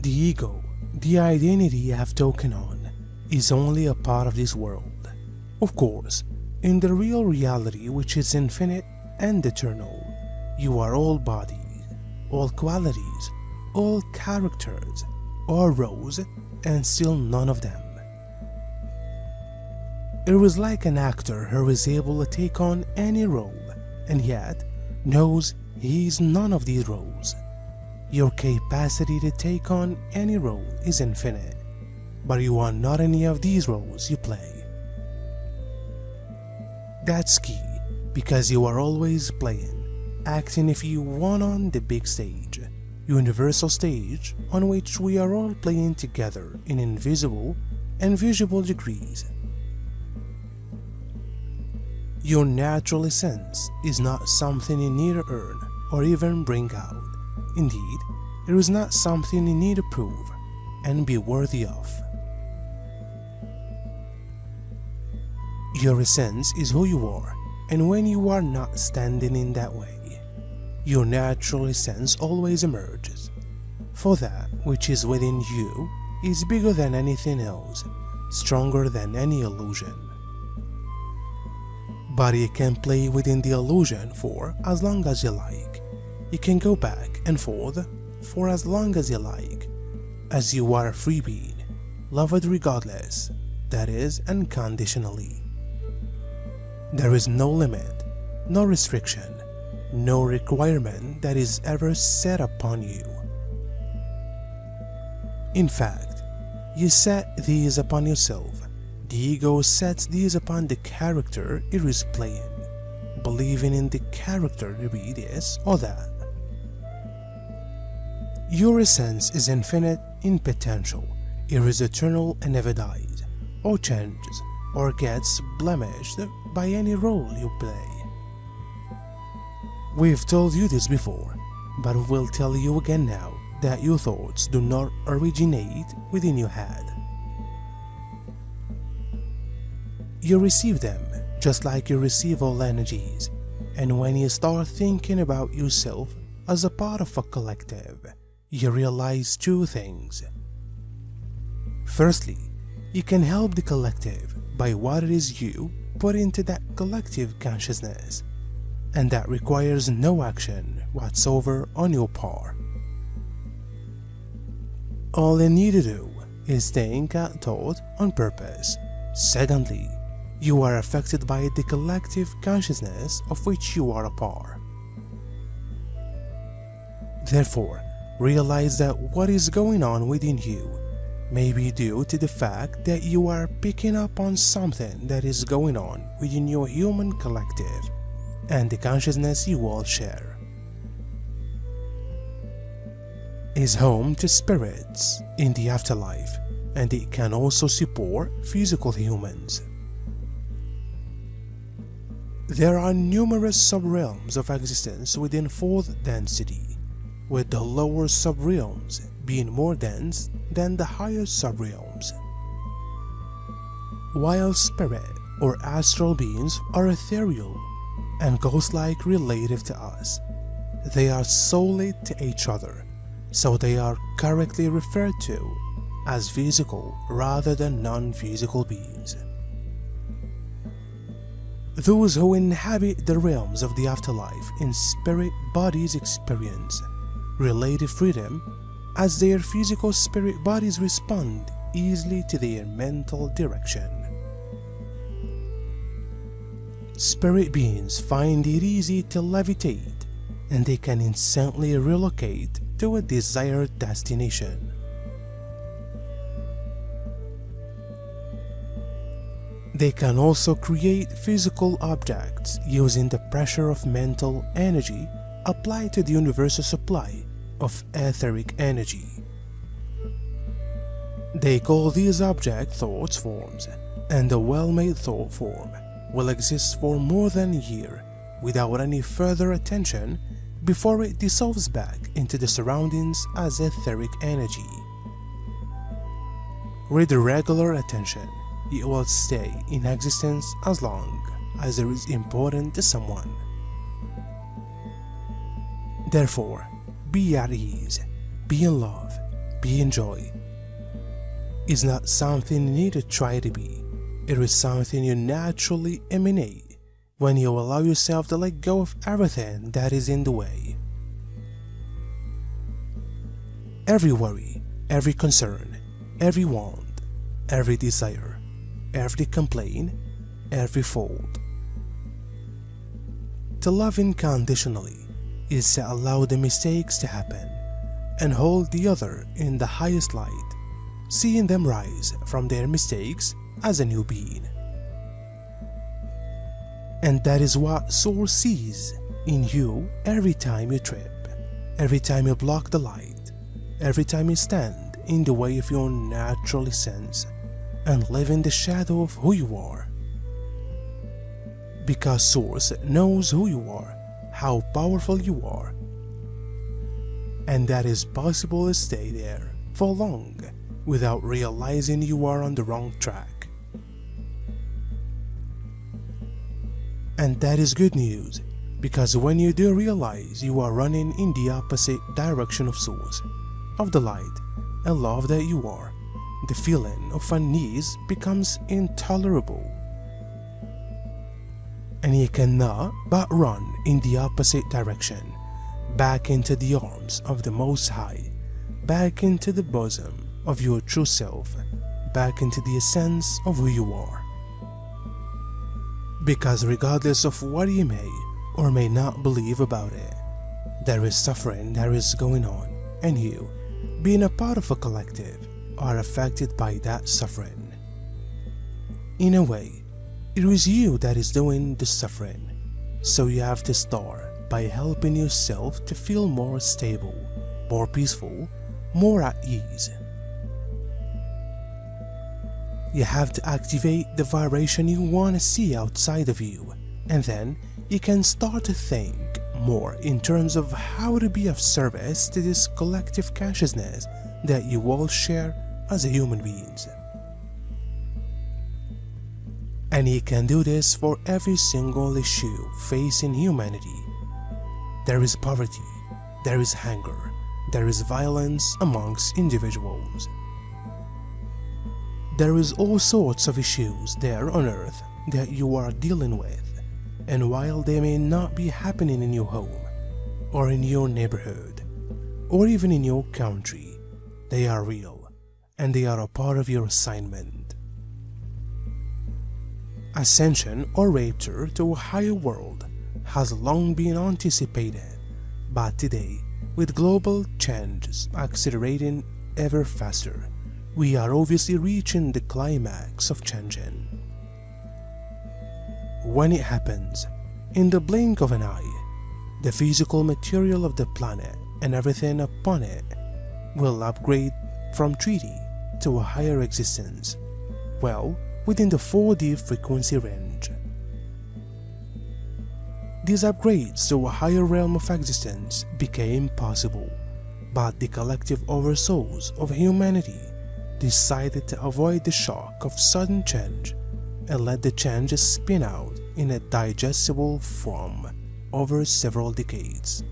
The ego, the identity you have taken on, is only a part of this world. Of course, in the real reality, which is infinite and eternal, you are all bodies, all qualities, all characters, all roles, and still none of them. It was like an actor who is able to take on any role, and yet knows he is none of these roles. Your capacity to take on any role is infinite, but you are not any of these roles you play. That's key, because you are always playing, acting if you want on the big stage, universal stage on which we are all playing together in invisible and visible degrees. Your natural essence is not something you need to earn or even bring out. Indeed, it is not something you need to prove and be worthy of. Your essence is who you are, and when you are not standing in that way, your natural essence always emerges. For that which is within you is bigger than anything else, stronger than any illusion. But you can play within the illusion for as long as you like. You can go back and forth for as long as you like, as you are a free being, loved regardless, that is, unconditionally. There is no limit, no restriction, no requirement that is ever set upon you. In fact, you set these upon yourself. The ego sets these upon the character it is playing, believing in the character to be this or that. Your essence is infinite in potential. It is eternal and never dies, or changes, or gets blemished by any role you play. We've told you this before, but we'll tell you again now that your thoughts do not originate within your head. You receive them just like you receive all energies, and when you start thinking about yourself as a part of a collective, you realize two things. Firstly, you can help the collective by what it is you put into that collective consciousness, and that requires no action whatsoever on your part. All you need to do is think a thought on purpose. Secondly, you are affected by the collective consciousness of which you are a part. Therefore, realize that what is going on within you may be due to the fact that you are picking up on something that is going on within your human collective and the consciousness you all share. Is home to spirits in the afterlife, and it can also support physical humans. There are numerous subrealms of existence within fourth density, with the lower subrealms being more dense than the higher subrealms. While spirit or astral beings are ethereal and ghost-like relative to us, they are solely to each other, so they are correctly referred to as physical rather than non-physical beings. Those who inhabit the realms of the afterlife in spirit bodies experience relative freedom as their physical spirit bodies respond easily to their mental direction. Spirit beings find it easy to levitate, and they can instantly relocate to a desired destination. They can also create physical objects using the pressure of mental energy applied to the universal supply of etheric energy. They call these objects thought forms, and the well-made thought form will exist for more than a year without any further attention before it dissolves back into the surroundings as etheric energy. With regular attention, it will stay in existence as long as it is important to someone. Therefore, be at ease, be in love, being joy is not something you need to try to be. It is something you naturally emanate when you allow yourself to let go of everything that is in the way. Every worry, every concern, every want, every desire, every complaint, every fault. To love unconditionally is to allow the mistakes to happen and hold the other in the highest light, seeing them rise from their mistakes as a new being. And that is what Source sees in you every time you trip, every time you block the light, every time you stand in the way of your natural essence and live in the shadow of who you are. Because Source knows who you are, how powerful you are, and that is possible to stay there for long without realizing you are on the wrong track. And that is good news, because when you do realize you are running in the opposite direction of Source, of the light and love that you are, the feeling of unease becomes intolerable. And you cannot but run in the opposite direction, back into the arms of the Most High, back into the bosom of your true self, back into the essence of who you are. Because regardless of what you may or may not believe about it, there is suffering that is going on, and you, being a part of a collective, are affected by that suffering. In a way, it is you that is doing the suffering, so you have to start by helping yourself to feel more stable, more peaceful, more at ease. You have to activate the vibration you want to see outside of you, and then you can start to think more in terms of how to be of service to this collective consciousness that you all share as human beings. And you can do this for every single issue facing humanity. There is poverty, there is hunger, there is violence amongst individuals. There is all sorts of issues there on earth that you are dealing with, and while they may not be happening in your home, or in your neighborhood, or even in your country, they are real, and they are a part of your assignment. Ascension or rapture to a higher world has long been anticipated, but today, with global changes accelerating ever faster, we are obviously reaching the climax of changing. When it happens, in the blink of an eye, the physical material of the planet and everything upon it will upgrade from 3D to a higher existence, well within the 4D frequency range. These upgrades to a higher realm of existence became possible, but the collective oversouls of humanity decided to avoid the shock of sudden change and let the changes spin out in a digestible form over several decades.